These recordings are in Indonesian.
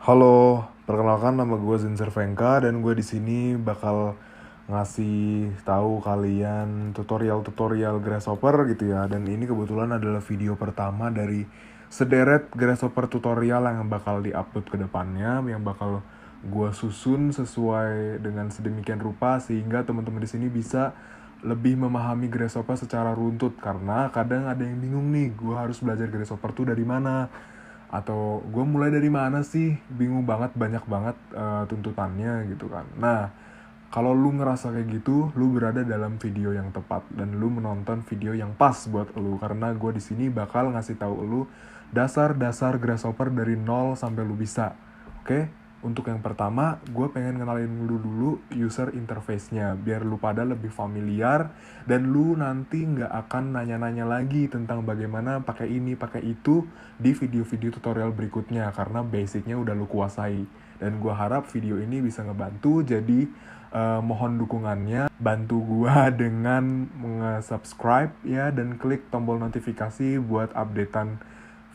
Halo, perkenalkan nama gue Zinzer Venka dan gue di sini bakal ngasih tahu kalian tutorial-tutorial Grasshopper gitu ya. Dan ini kebetulan adalah video pertama dari sederet Grasshopper tutorial yang bakal diupload ke depannya, yang bakal gue susun sesuai dengan sedemikian rupa sehingga teman-teman di sini bisa lebih memahami Grasshopper secara runtut karena kadang ada yang bingung nih, gue harus belajar Grasshopper tuh dari mana atau gue mulai dari mana sih, bingung banget, banyak banget tuntutannya gitu kan. Nah, kalau lu ngerasa kayak gitu, lu berada dalam video yang tepat dan lu menonton video yang pas buat lu karena gue di sini bakal ngasih tahu lu dasar-dasar Grasshopper dari nol sampai lu bisa. Oke? Untuk yang pertama, gue pengen kenalin lu dulu user interface-nya biar lu pada lebih familiar dan lu nanti nggak akan nanya-nanya lagi tentang bagaimana pakai ini, pakai itu di video-video tutorial berikutnya karena basicnya udah lu kuasai. Dan gue harap video ini bisa ngebantu, jadi mohon dukungannya, bantu gua dengan subscribe ya dan klik tombol notifikasi buat updatean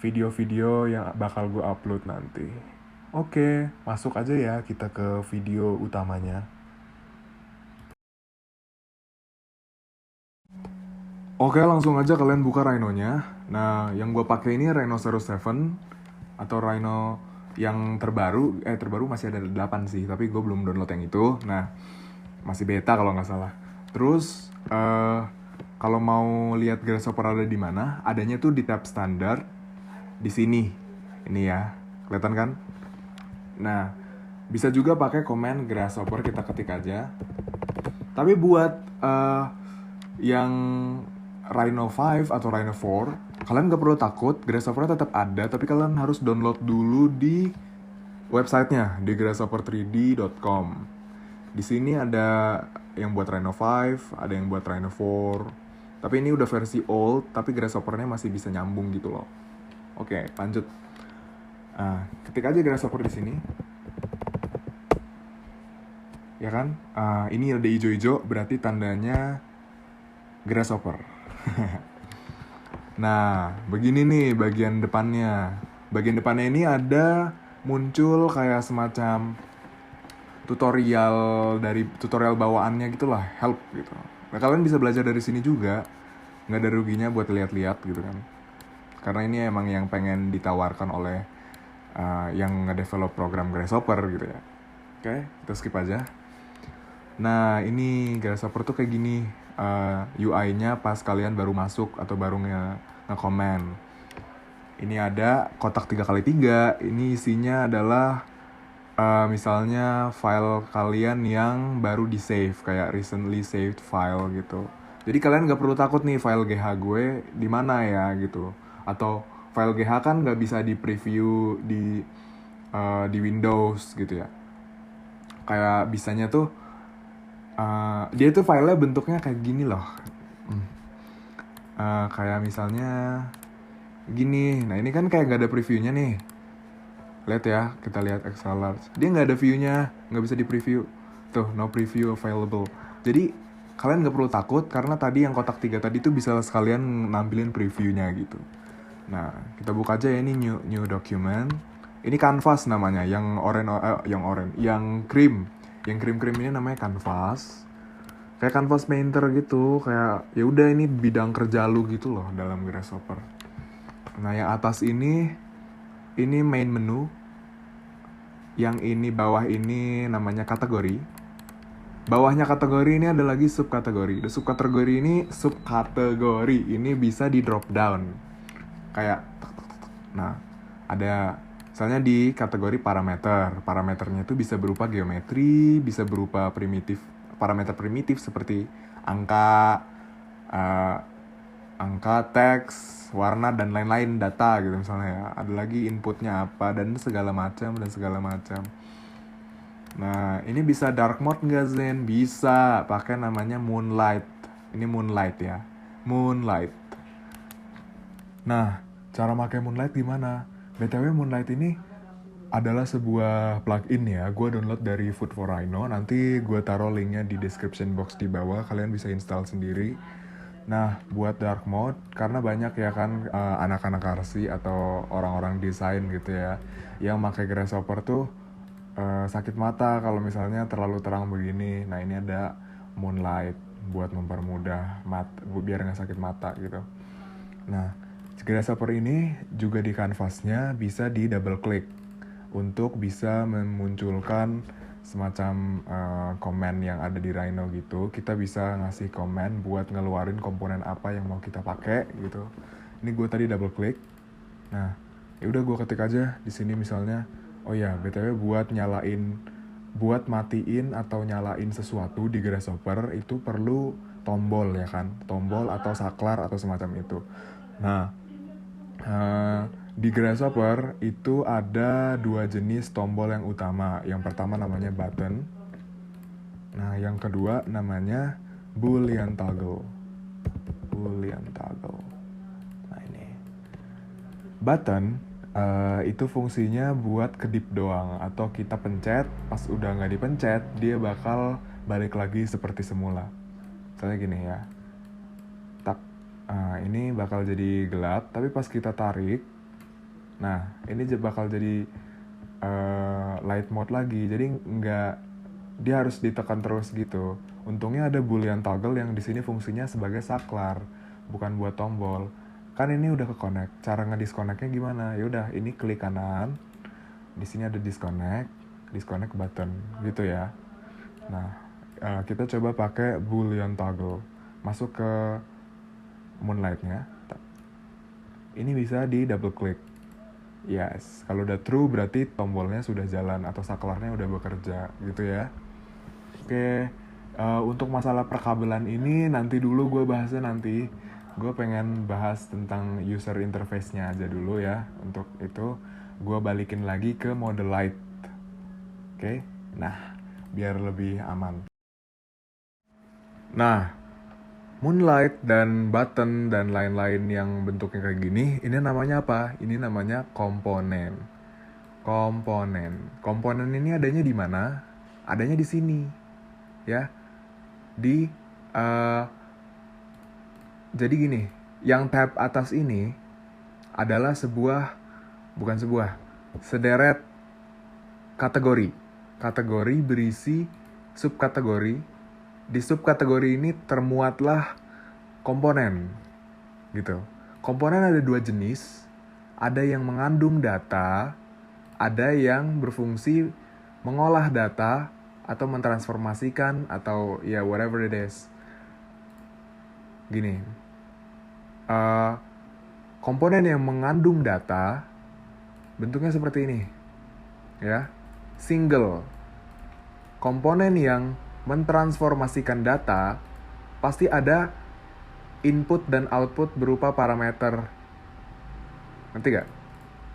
video-video yang bakal gua upload nanti. Oke, masuk aja ya kita ke video utamanya. Oke, langsung aja kalian buka Rhino-nya. Nah, yang gue pakai ini Rhino 07 atau Rhino yang terbaru masih ada 8 sih, tapi gue belum download yang itu. Nah, masih beta kalau nggak salah. Terus kalau mau lihat Grasshopper ada di mana, adanya tuh di tab standar di sini. Ini ya, kelihatan kan? Nah, bisa juga pakai komen Grasshopper, kita ketik aja. Tapi buat yang Rhino 5 atau Rhino 4, kalian gak perlu takut, Grasshopper tetap ada, tapi kalian harus download dulu di websitenya, di grasshopper3d.com. Di sini ada yang buat Rhino 5, ada yang buat Rhino 4. Tapi ini udah versi old, tapi Grasshopper-nya masih bisa nyambung gitu loh. Oke, lanjut. Ketik aja Grasshopper di sini. Ya kan? Ini ada hijau-hijau, berarti tandanya Grasshopper. Nah, begini nih bagian depannya. Bagian depannya ini ada muncul kayak semacam tutorial dari tutorial bawaannya gitulah, help gitu. Nah, kalian bisa belajar dari sini juga, nggak ada ruginya buat lihat-lihat gitu kan. Karena ini emang yang pengen ditawarkan oleh yang nge-develop program Grasshopper gitu ya. Oke, kita skip aja. Nah, ini Grasshopper tuh kayak gini. UI-nya pas kalian baru masuk atau baru nge-comment. Ini ada kotak 3x3. Ini isinya adalah misalnya file kalian yang baru di save, kayak recently saved file gitu. Jadi kalian gak perlu takut nih file GH gue di mana ya gitu. Atau file GH kan gak bisa di preview di Windows gitu ya. Kayak bisanya tuh dia tuh filenya bentuknya kayak gini loh. Kayak misalnya gini. Nah ini kan kayak gak ada previewnya nih. Lihat ya, kita lihat extra large. Dia gak ada viewnya, gak bisa di preview. Tuh, no preview available. Jadi kalian gak perlu takut karena tadi yang kotak 3 tadi tuh bisa sekalian nampilin previewnya gitu. Nah, kita buka aja ya, ini new document. Ini canvas namanya, yang cream. Yang cream ini namanya canvas. Kayak canvas painter gitu, kayak ya udah ini bidang kerja lu gitu loh dalam Grasshopper. Nah, yang atas ini main menu. Yang ini bawah ini namanya kategori. Bawahnya kategori ini ada lagi subkategori. Subkategori ini bisa di drop down. Kayak nah, ada misalnya di kategori parameter. Parameternya itu bisa berupa geometri, bisa berupa parameter primitif seperti angka, teks, warna dan lain-lain, data gitu misalnya ya. Ada lagi inputnya apa dan segala macam. Nah, ini bisa dark mode nggak Zen? Bisa, pakai namanya Moonlight. Ini Moonlight ya, Moonlight. Nah, cara pakai Moonlight gimana? BTW Moonlight ini adalah sebuah plugin ya. Gue download dari Food for Rhino. Nanti gue taruh linknya di description box di bawah. Kalian bisa install sendiri. Nah, buat dark mode, karena banyak ya kan anak-anak arsi atau orang-orang desain gitu ya, yang pakai grasshopper tuh sakit mata kalau misalnya terlalu terang begini. Nah, ini ada moonlight buat mempermudah biar nggak sakit mata gitu. Nah, grasshopper ini juga di kanvasnya bisa di double click untuk bisa memunculkan semacam komen yang ada di Rhino gitu. Kita bisa ngasih komen buat ngeluarin komponen apa yang mau kita pakai gitu. Ini gue tadi double click. Nah, ya udah gue ketik aja di sini misalnya, oh ya, BTW buat matiin atau nyalain sesuatu di grasshopper itu perlu tombol ya kan, tombol atau saklar atau semacam itu. Nah, di grasshopper itu ada dua jenis tombol yang utama. Yang pertama namanya button. Nah, yang kedua namanya boolean toggle. Boolean toggle. Nah, ini. Button itu fungsinya buat kedip doang, atau kita pencet, pas udah nggak dipencet, dia bakal balik lagi seperti semula. Misalnya gini ya. Tak, ini bakal jadi gelap, tapi pas kita tarik, nah, ini bakal jadi light mode lagi. Jadi dia harus ditekan terus gitu. Untungnya ada boolean toggle yang di sini fungsinya sebagai saklar, bukan buat tombol. Kan ini udah ke connect. Cara ngedisconnectnya gimana? Ya udah, ini klik kanan. Di sini ada disconnect button gitu ya. Nah, kita coba pakai boolean toggle. Masuk ke moonlightnya. Ini bisa di double click. Yes, kalau udah true berarti tombolnya sudah jalan atau saklarnya udah bekerja gitu ya. Oke, untuk masalah perkabelan ini nanti dulu gue bahasnya nanti. Gue pengen bahas tentang user interface-nya aja dulu ya. Untuk itu gue balikin lagi ke mode light. Oke, nah biar lebih aman. Nah, moonlight dan button dan lain-lain yang bentuknya kayak gini, ini namanya apa? Ini namanya komponen. Komponen ini adanya di mana? Adanya di sini, ya. Di jadi gini, yang tab atas ini adalah sederet kategori. Kategori berisi subkategori. Di subkategori ini termuatlah komponen gitu. Komponen ada dua jenis, ada yang mengandung data, ada yang berfungsi mengolah data atau mentransformasikan atau ya whatever it is. Gini, komponen yang mengandung data bentuknya seperti ini, ya, single. Komponen yang mentransformasikan data pasti ada input dan output berupa parameter. Ngerti gak?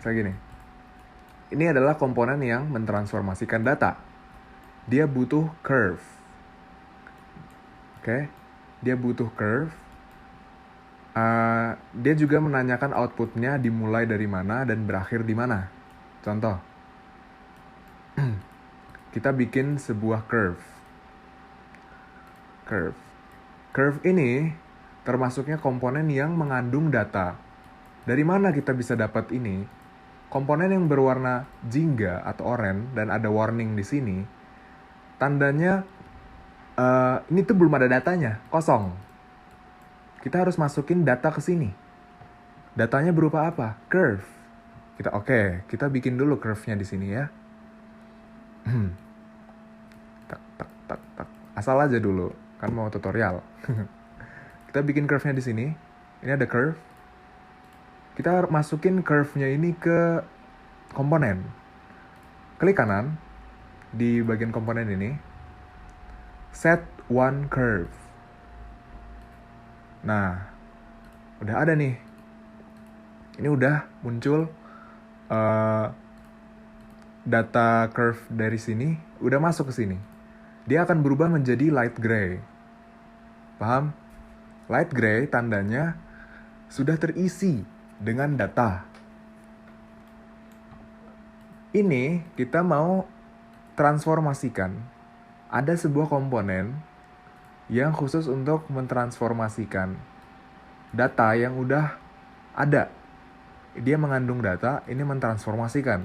Saya gini. Ini adalah komponen yang mentransformasikan data. Dia butuh curve. Oke? Dia butuh curve. Dia juga menanyakan outputnya dimulai dari mana dan berakhir di mana. Contoh. Kita bikin sebuah curve. Curve ini termasuknya komponen yang mengandung data. Dari mana kita bisa dapat ini? Komponen yang berwarna jingga atau oranye dan ada warning di sini, tandanya ini tuh belum ada datanya, kosong. Kita harus masukin data ke sini. Datanya berupa apa? Curve. Kita bikin dulu curve-nya di sini ya. Asal aja dulu, kan mau tutorial. Kita bikin curve-nya di sini. Ini ada curve. Kita masukin curve-nya ini ke komponen. Klik kanan di bagian komponen ini. Set one curve. Nah, udah ada nih. Ini udah muncul data curve dari sini, udah masuk ke sini. Dia akan berubah menjadi light gray. Paham? Light gray tandanya sudah terisi dengan data. Ini kita mau transformasikan. Ada sebuah komponen yang khusus untuk mentransformasikan. data yang udah ada. Dia mengandung data, ini mentransformasikan.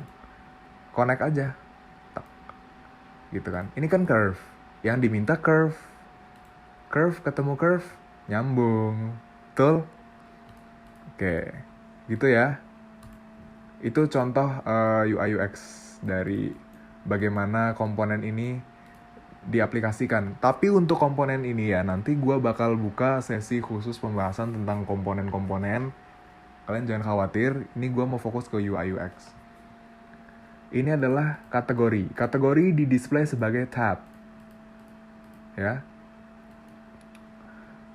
Connect aja. Tak. Gitu kan. Ini kan curve. Yang diminta curve. Curve ketemu curve, nyambung. Betul? Oke. Gitu ya. Itu contoh UI UX dari bagaimana komponen ini diaplikasikan. Tapi untuk komponen ini ya, nanti gue bakal buka sesi khusus pembahasan tentang komponen-komponen. Kalian jangan khawatir, ini gue mau fokus ke UI UX. Ini adalah kategori. Kategori di display sebagai tab. Ya.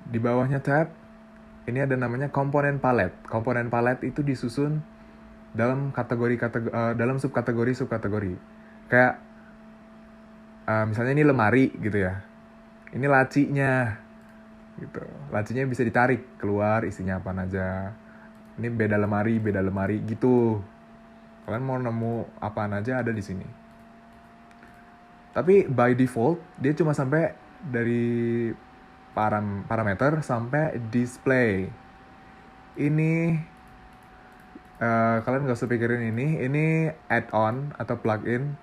Di bawahnya tab, ini ada namanya komponen palette. Komponen palette itu disusun dalam dalam subkategori. Kayak misalnya ini lemari gitu ya. Ini lacinya gitu. Lacinya bisa ditarik keluar, isinya apa aja. Ini beda lemari gitu. Kalian mau nemu apaan aja ada di sini. Tapi by default dia cuma sampai dari parameter sampai display. Ini kalian gak usah pikirin ini add-on atau plugin.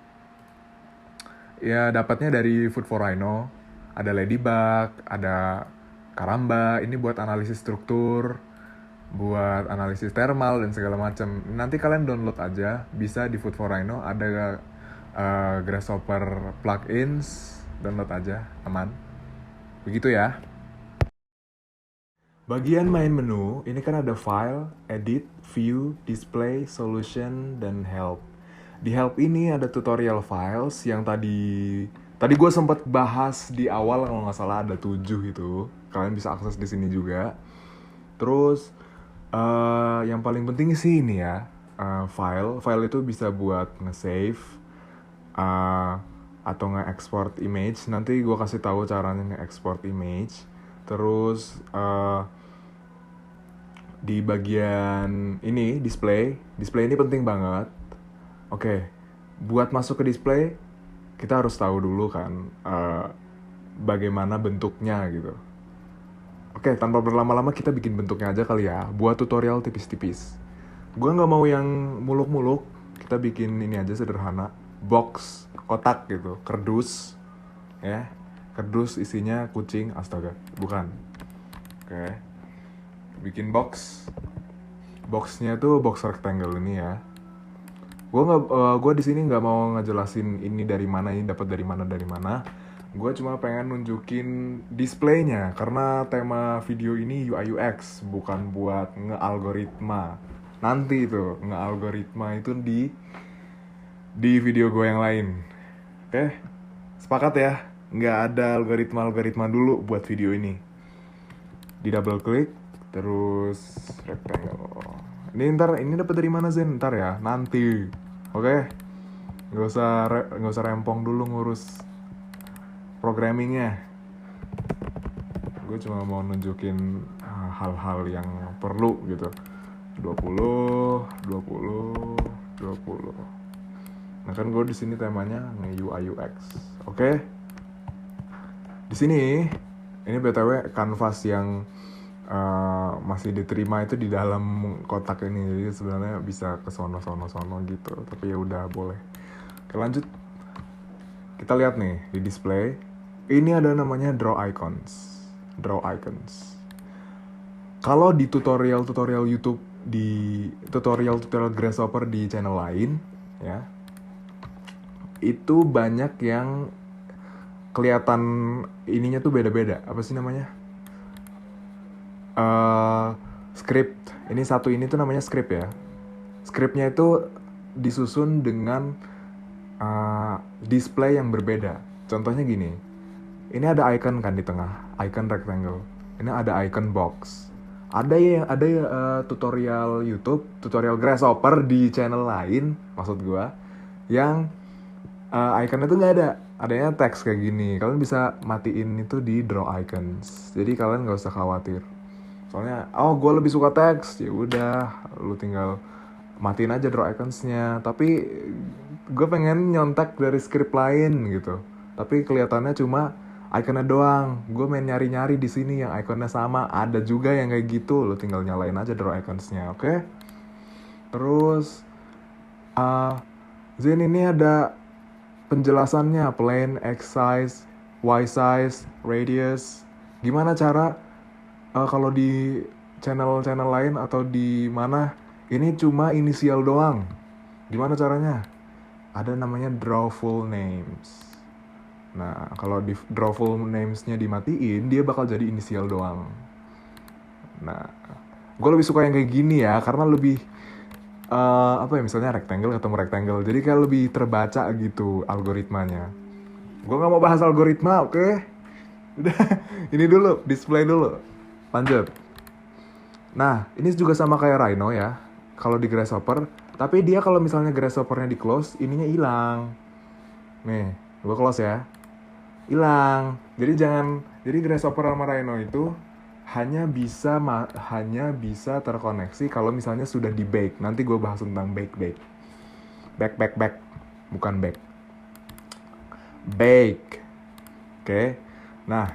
Ya dapatnya dari Food for Rhino. Ada Ladybug, ada Karamba. Ini buat analisis struktur, buat analisis thermal dan segala macam. Nanti kalian download aja, bisa di Food for Rhino. Ada Grasshopper plugins, download aja, aman. Begitu ya. Bagian main menu, ini kan ada file, edit, view, display, solution, dan help. Di help ini ada tutorial files yang tadi gue sempat bahas di awal, kalau nggak salah ada 7 itu. Kalian bisa akses di sini juga. Terus yang paling penting sih ini ya, file itu bisa buat nge-save atau nge-export image. Nanti gue kasih tahu caranya nge-export image. Terus di bagian ini display ini penting banget. Oke, buat masuk ke display kita harus tahu dulu kan bagaimana bentuknya gitu. Oke, tanpa berlama-lama kita bikin bentuknya aja kali ya, buat tutorial tipis-tipis. Gue nggak mau yang muluk-muluk, kita bikin ini aja sederhana, box kotak gitu, kerdus ya, kerdus isinya kucing, astaga, bukan. Oke. Bikin boxnya tuh box rectangle ini ya. Gue di sini nggak mau ngejelasin ini dari mana, ini dapat dari mana. Gue cuma pengen nunjukin displaynya karena tema video ini UI UX, bukan buat nge-algoritma. Nanti itu nge-algoritma itu di video gue yang lain. Oke, sepakat ya? Nggak ada algoritma dulu buat video ini. Di double click. Terus rectangle. Ini dapat dari mana Zen? Ntar ya, nanti. Oke. Nggak usah rempong dulu ngurus programmingnya. Gue cuma mau nunjukin hal-hal yang perlu gitu. 20. Nah kan gue di sini temanya UI UX. Oke. Di sini ini BTW kanvas yang masih diterima itu di dalam kotak ini, jadi sebenarnya bisa ke sono gitu, tapi ya udah boleh. Oke, lanjut, kita lihat nih di display ini ada namanya draw icons. Kalau di tutorial YouTube, di tutorial Grasshopper di channel lain ya, itu banyak yang kelihatan ininya tuh beda-beda. Apa sih namanya? Script. Ini tuh namanya script ya. Scriptnya itu disusun dengan display yang berbeda. Contohnya gini. Ini ada icon kan di tengah, icon rectangle. Ini ada icon box. Ada tutorial YouTube, tutorial Grasshopper di channel lain, maksud gua, yang iconnya tuh nggak ada. Adanya teks kayak gini. Kalian bisa matiin itu di draw icons. Jadi kalian nggak usah khawatir. Soalnya, gue lebih suka teks, ya udah, lu tinggal matiin aja draw icons-nya. Tapi gue pengen nyontek dari script lain gitu. Tapi kelihatannya cuma ikonnya doang. Gue main nyari-nyari di sini yang ikonnya sama. Ada juga yang kayak gitu, lo tinggal nyalain aja draw iconsnya, oke? Terus Zen ini ada penjelasannya, plane, X size, Y size, radius. Gimana cara kalau di channel-channel lain atau di mana ini cuma inisial doang. Gimana caranya? Ada namanya draw full names. Nah, kalau di draw full names-nya dimatiin, dia bakal jadi inisial doang. Nah, gue lebih suka yang kayak gini ya, karena lebih misalnya rectangle ketemu rectangle, jadi kayak lebih terbaca gitu algoritmanya. Gue nggak mau bahas algoritma, oke? Udah, ini dulu, display dulu. Lanjut. Nah, ini juga sama kayak Rhino ya, kalau di Grasshopper. Tapi dia kalau misalnya Grasshopper-nya di close, ininya hilang. Nih, gue close ya. Hilang. Jadi Grasshopper sama Rhino itu hanya bisa terkoneksi kalau misalnya sudah di bake. Nanti gue bahas tentang bake. Back. Bukan bake. Bake. Oke. Nah,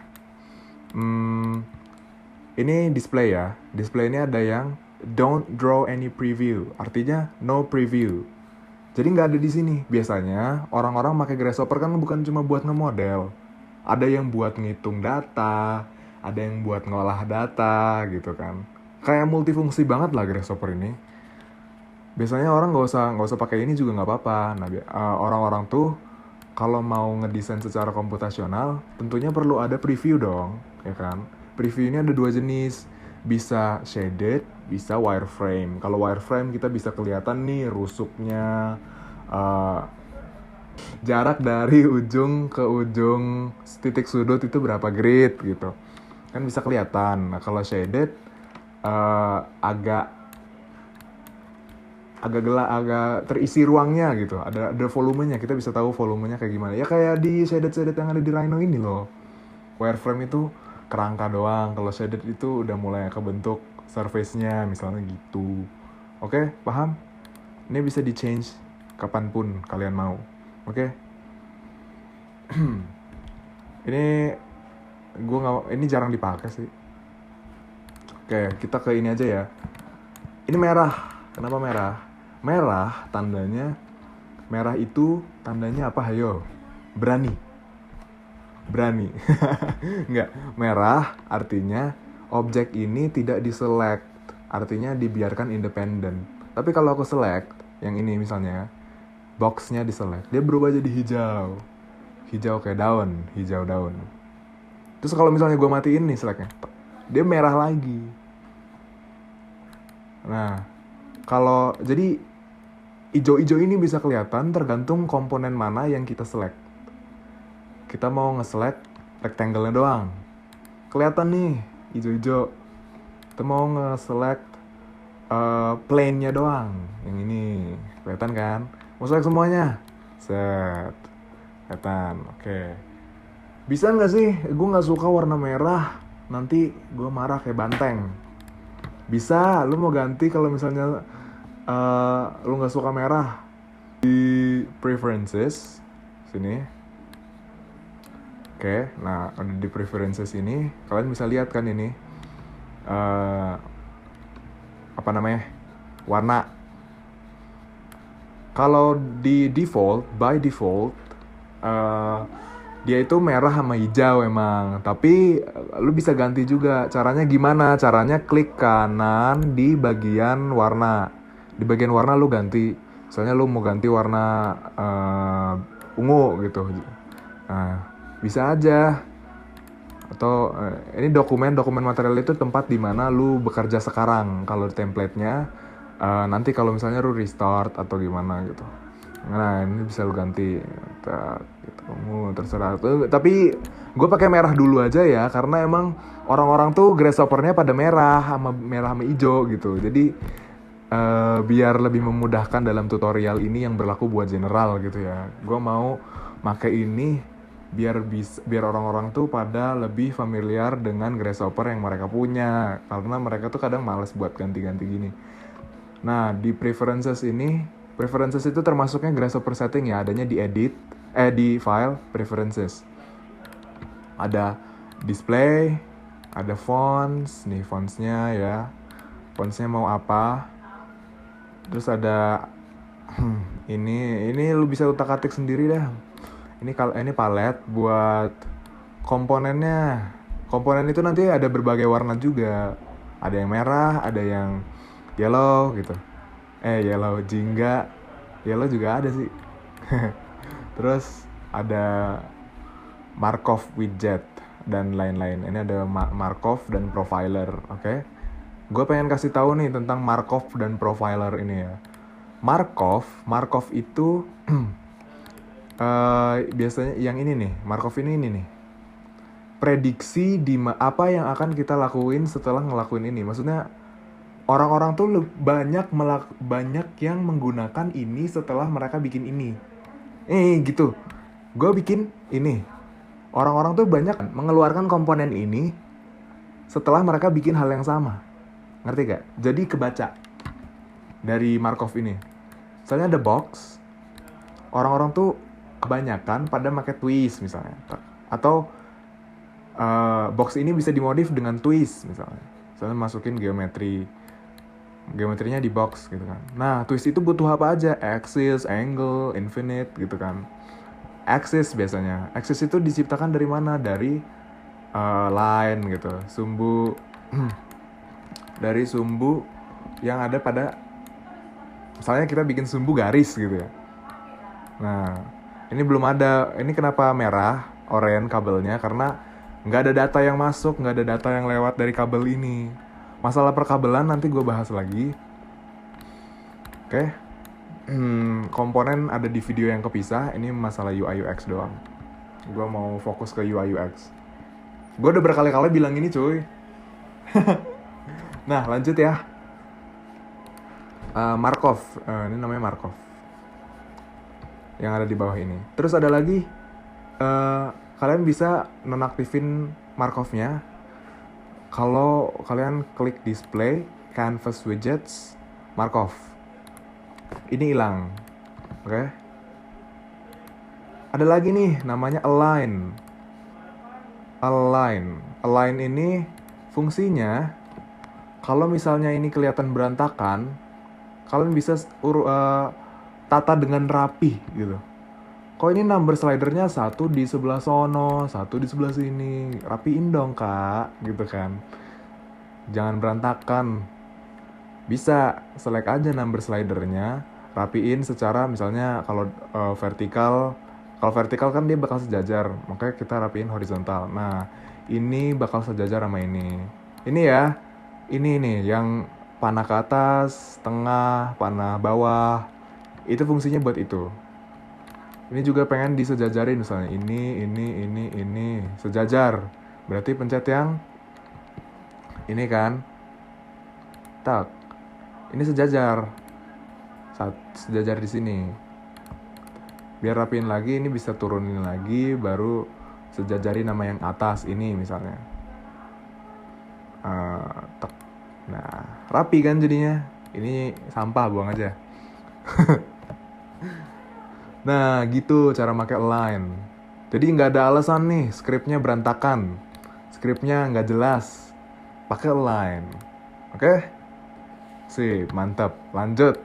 ini display ya. Display ini ada yang don't draw any preview. Artinya no preview. Jadi nggak ada di sini. Biasanya orang-orang pakai Grasshopper kan bukan cuma buat nge-model. Ada yang buat ngitung data, ada yang buat ngolah data gitu kan. Kayak multifungsi banget lah Grasshopper ini. Biasanya orang nggak usah pakai ini juga nggak apa-apa. Nah, orang-orang tuh kalau mau ngedesain secara komputasional, tentunya perlu ada preview dong, ya kan? Preview ini ada 2 jenis, bisa shaded, bisa wireframe. Kalau wireframe kita bisa kelihatan nih rusuknya, jarak dari ujung ke ujung titik sudut itu berapa grid gitu, kan bisa kelihatan. Nah kalau shaded agak gelap, agak terisi ruangnya gitu, ada volumenya, kita bisa tahu volumenya kayak gimana. Ya kayak di shaded yang ada di Rhino ini loh. Wireframe itu kerangka doang, kalau shaded itu udah mulai kebentuk surface-nya misalnya gitu. Oke, paham? Ini bisa di change kapanpun kalian mau. Oke? Ini jarang dipakai sih. Oke, kita ke ini aja ya. Ini merah. Kenapa merah? Merah itu tandanya apa? Hayo. Berani. Enggak, merah artinya objek ini tidak diselect, artinya dibiarkan independen. Tapi kalau aku select, yang ini misalnya, boxnya diselect, dia berubah jadi hijau. Hijau kayak daun, hijau daun. Terus kalau misalnya gue matiin nih selectnya, dia merah lagi. Nah, jadi hijau-hijau ini bisa kelihatan tergantung komponen mana yang kita select. Kita mau nge-select rectangle-nya doang, kelihatan nih hijau-hijau. Kita mau nge-select plane-nya doang, yang ini kelihatan kan. Mau select semuanya, set, kelihatan. Oke. Bisa nggak sih? Gue nggak suka warna merah, nanti gue marah kayak banteng. Bisa, lu mau ganti kalau misalnya lu nggak suka merah. Di preferences sini. Oke, nah di preferences ini kalian bisa lihat kan ini warna. Kalau di by default dia itu merah sama hijau emang, tapi lu bisa ganti juga. Caranya gimana? Caranya klik kanan di bagian warna. Di bagian warna lu ganti. Misalnya lu mau ganti warna ungu gitu. Nah, bisa aja. Atau ini dokumen material itu tempat di mana lu bekerja sekarang. Kalau template-nya nanti kalau misalnya lu restart atau gimana gitu. Nah, ini bisa lu ganti. Terserah. Tapi gue pakai merah dulu aja ya, karena emang orang-orang tuh Grasshopper-nya pada merah sama hijau gitu. Jadi biar lebih memudahkan dalam tutorial ini yang berlaku buat general gitu ya. Gue mau pakai ini biar orang-orang tuh pada lebih familiar dengan Grasshopper yang mereka punya, karena mereka tuh kadang malas buat ganti-ganti gini. Nah, di preferences itu termasuknya Grasshopper setting ya, adanya di di file preferences. Ada display, ada fonts, nih fontsnya ya. Fontsnya mau apa? Terus ada ini lu bisa utak-atik sendiri dah. Ini palet buat komponennya. Komponen itu nanti ada berbagai warna juga. Ada yang merah, ada yang yellow gitu. Yellow jingga. Yellow juga ada sih. Terus ada Markov widget dan lain-lain. Ini ada Markov dan profiler, oke? Gue pengen kasih tahu nih tentang Markov dan profiler ini ya. Markov itu biasanya yang ini nih. Markov ini nih. Prediksi apa yang akan kita lakuin setelah ngelakuin ini. Maksudnya orang-orang tuh banyak yang menggunakan ini setelah mereka bikin ini. Gitu. Gue bikin ini. Orang-orang tuh banyak mengeluarkan komponen ini setelah mereka bikin hal yang sama. Ngerti gak? Jadi kebaca dari Markov ini. Misalnya ada box. Orang-orang tuh kebanyakan pada pakai twist misalnya. Atau box ini bisa dimodif dengan twist misalnya. Misalnya masukin geometrinya di box gitu kan. Nah, twist itu butuh apa aja? Axis, angle, infinite gitu kan. Axis biasanya. Axis itu diciptakan dari mana? Dari line gitu. Sumbu dari sumbu yang ada pada, misalnya kita bikin sumbu garis gitu ya. Nah, ini belum ada. Ini kenapa merah, oranye kabelnya? Karena nggak ada data yang masuk, nggak ada data yang lewat dari kabel ini. Masalah perkabelan nanti gue bahas lagi. Oke. Komponen ada di video yang kepisah. Ini masalah UI UX doang. Gue mau fokus ke UI UX. Gue udah berkali-kali bilang ini cuy. Nah lanjut ya. Markov. Ini namanya Markov. Yang ada di bawah ini. Terus ada lagi. Kalian bisa nonaktifin Markovnya kalau kalian klik display, canvas widgets, Markov. Ini hilang. Oke. Ada lagi nih namanya align. Align ini fungsinya kalau misalnya ini kelihatan berantakan, kalian bisa tata dengan rapi gitu. Kok ini number slidernya satu di sebelah sono, satu di sebelah sini. Rapiin dong kak, gitu kan. Jangan berantakan. Bisa select aja number slidernya, rapiin secara misalnya kalau vertikal. Kalau vertikal kan dia bakal sejajar, makanya kita rapiin horizontal. Nah, ini bakal sejajar sama ini. Ini ya, ini nih yang panah ke atas, tengah, panah bawah. Itu fungsinya buat itu. Ini juga pengen disejajarin misalnya ini sejajar. Berarti pencet yang ini kan. Tak. Ini sejajar. Sejajar di sini. Biar rapiin lagi ini bisa turunin lagi baru sejajarin nama yang atas ini misalnya. Nah, rapi kan jadinya. Ini sampah buang aja. Nah gitu cara pakai align. Jadi nggak ada alasan nih skripnya berantakan, skripnya nggak jelas, pakai align. Oke? Sip, mantap. Lanjut.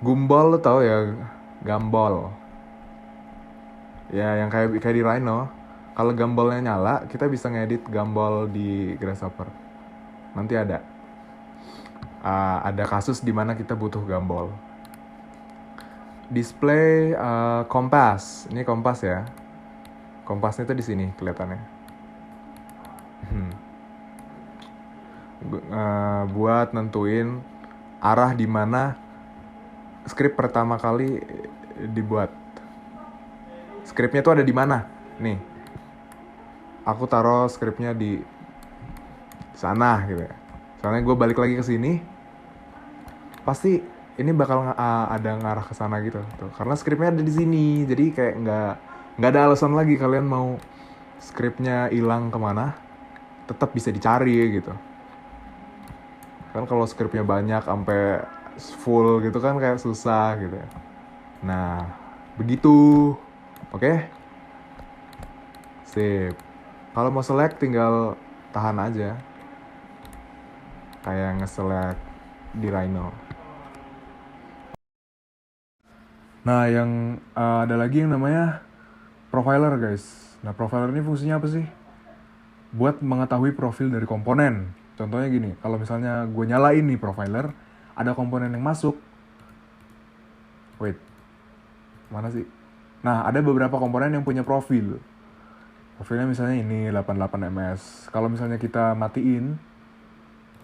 Gumball lo tau ya, gambol. Ya yang kayak di Rhino. Kalau gambolnya nyala, kita bisa ngedit gambol di Grasshopper. Nanti ada kasus di mana kita butuh gambol. Display kompas. Ini kompas ya. Kompasnya tuh di sini kelihatannya. Buat nentuin arah di mana skrip pertama kali dibuat. Skripnya tuh ada di mana? Nih. Aku taruh skripnya di sana gitu ya. Soalnya gue balik lagi ke sini. Pasti ini bakal ada ngarah ke sana gitu tuh. Karena skripnya ada di sini. Jadi kayak nggak ada alasan lagi kalian mau skripnya hilang kemana, tetap bisa dicari gitu. Kan kalau skripnya banyak sampai full gitu kan kayak susah gitu ya. Nah, begitu. Oke? Sip. Kalau mau select tinggal tahan aja. Kayak nge-select di Rhino. Nah, yang ada lagi yang namanya profiler, guys. Nah, profiler ini fungsinya apa sih? Buat mengetahui profil dari komponen. Contohnya gini, kalau misalnya gue nyalain nih profiler, ada komponen yang masuk. Wait, mana sih? Nah, ada beberapa komponen yang punya profil. Profilnya misalnya ini 88 ms. Kalau misalnya kita matiin,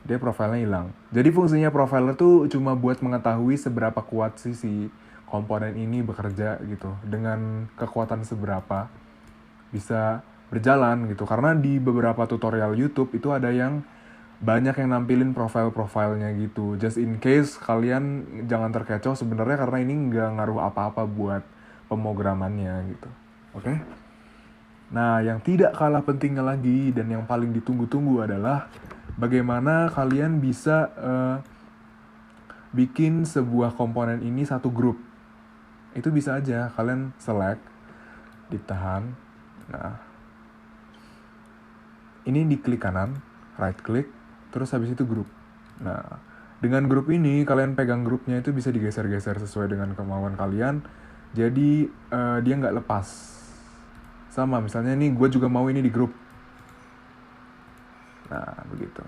dia profilnya hilang. Jadi fungsinya profiler tuh cuma buat mengetahui seberapa kuat sih si komponen ini bekerja gitu. Dengan kekuatan seberapa bisa berjalan gitu. Karena di beberapa tutorial YouTube itu ada yang banyak yang nampilin profilnya gitu. Just in case kalian jangan terkecoh sebenarnya karena ini nggak ngaruh apa-apa buat pemrogramannya gitu. Oke? Nah, yang tidak kalah pentingnya lagi dan yang paling ditunggu-tunggu adalah bagaimana kalian bisa bikin sebuah komponen ini satu grup. Itu bisa aja kalian select, ditahan. Nah, ini diklik kanan, right click, terus habis itu grup. Nah, dengan grup ini kalian pegang grupnya itu bisa digeser-geser sesuai dengan kemauan kalian. Jadi dia nggak lepas. Sama misalnya nih gue juga mau ini di grup. Nah, begitu.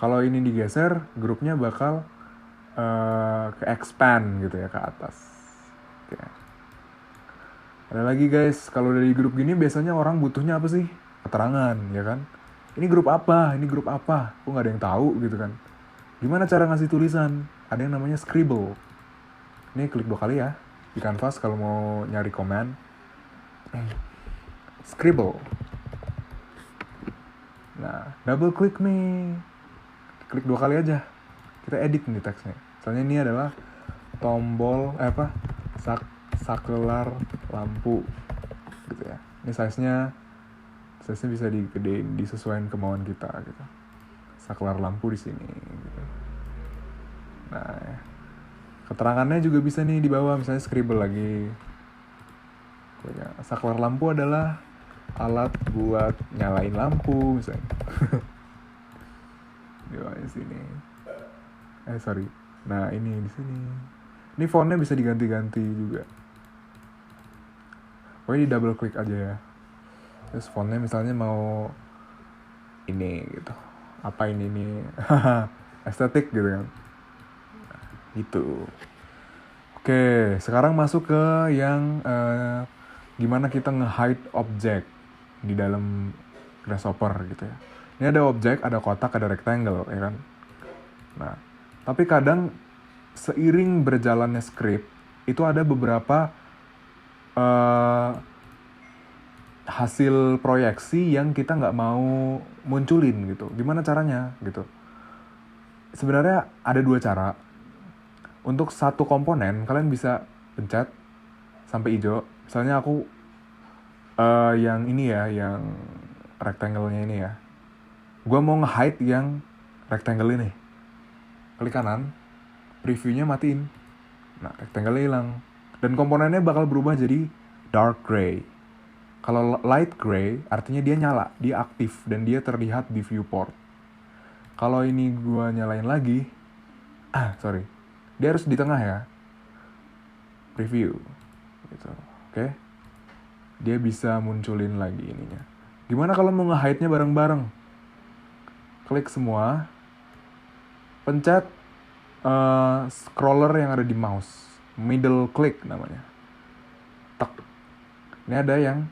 Kalau ini digeser, grupnya bakal ke expand gitu ya ke atas. Oke. Ada lagi guys, kalau dari grup gini biasanya orang butuhnya apa sih? Keterangan, ya kan? Ini grup apa? Ini grup apa? Kok nggak ada yang tahu gitu kan? Gimana cara ngasih tulisan? Ada yang namanya scribble. Ini klik 2 kali ya di canvas kalau mau nyari command. Scribble. Nah, double klik nih. Klik 2 kali aja. Kita edit nih teksnya. Misalnya ini adalah tombol sakelar lampu gitu ya. Ini size-nya bisa digedein, disesuaikan kemauan kita gitu. Sakelar lampu di sini gitu. Nah, ya. Keterangannya juga bisa nih di bawah, misalnya scribble lagi. Saklar lampu adalah alat buat nyalain lampu misalnya. Di bawah sini. Sorry. Nah, ini di sini. Ini fontnya bisa diganti-ganti juga. Pokoknya di double klik aja ya. Terus fontnya misalnya mau ini gitu. Apa ini nih? Estetik gitu kan. Gitu. Oke, sekarang masuk ke yang gimana kita nge-hide objek di dalam Grasshopper gitu ya. Ini ada objek, ada kotak, ada rectangle ya kan. Nah, tapi kadang seiring berjalannya script itu ada beberapa hasil proyeksi yang kita nggak mau munculin gitu. Gimana caranya gitu? Sebenarnya ada 2 cara. Untuk satu komponen kalian bisa pencet sampai hijau. Misalnya aku yang ini ya, yang rectangle-nya ini ya. Gue mau nge-hide yang rectangle ini. Klik kanan, previewnya matiin. Nah, rectangle-nya hilang. Dan komponennya bakal berubah jadi dark gray. Kalau light gray, artinya dia nyala, dia aktif, dan dia terlihat di viewport. Kalau ini gue nyalain lagi, dia harus di tengah ya. Preview. Gitu. Oke. Dia bisa munculin lagi ininya. Gimana kalau mau nge-hide-nya bareng-bareng? Klik semua. Pencet scroller yang ada di mouse. Middle click namanya. Tek. Ini ada yang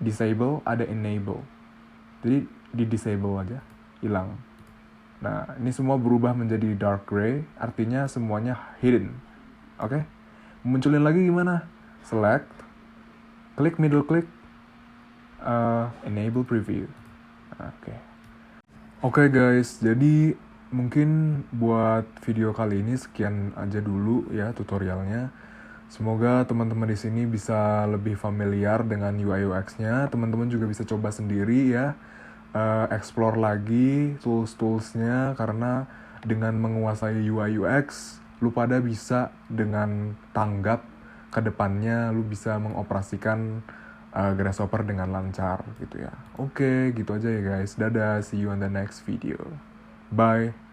disable, ada enable. Jadi di disable aja, hilang. Nah, ini semua berubah menjadi dark gray, artinya semuanya hidden. Oke? Munculin lagi gimana? Select, klik middle click, enable preview. Oke guys, jadi mungkin buat video kali ini sekian aja dulu ya tutorialnya. Semoga teman-teman di sini bisa lebih familiar dengan UI UX-nya. Teman-teman juga bisa coba sendiri ya, explore lagi tools-toolsnya, karena dengan menguasai UI UX, lu pada bisa dengan tanggap ke depannya lu bisa mengoperasikan Grasshopper dengan lancar gitu ya. Oke, gitu aja ya guys. Dadah, see you on the next video. Bye.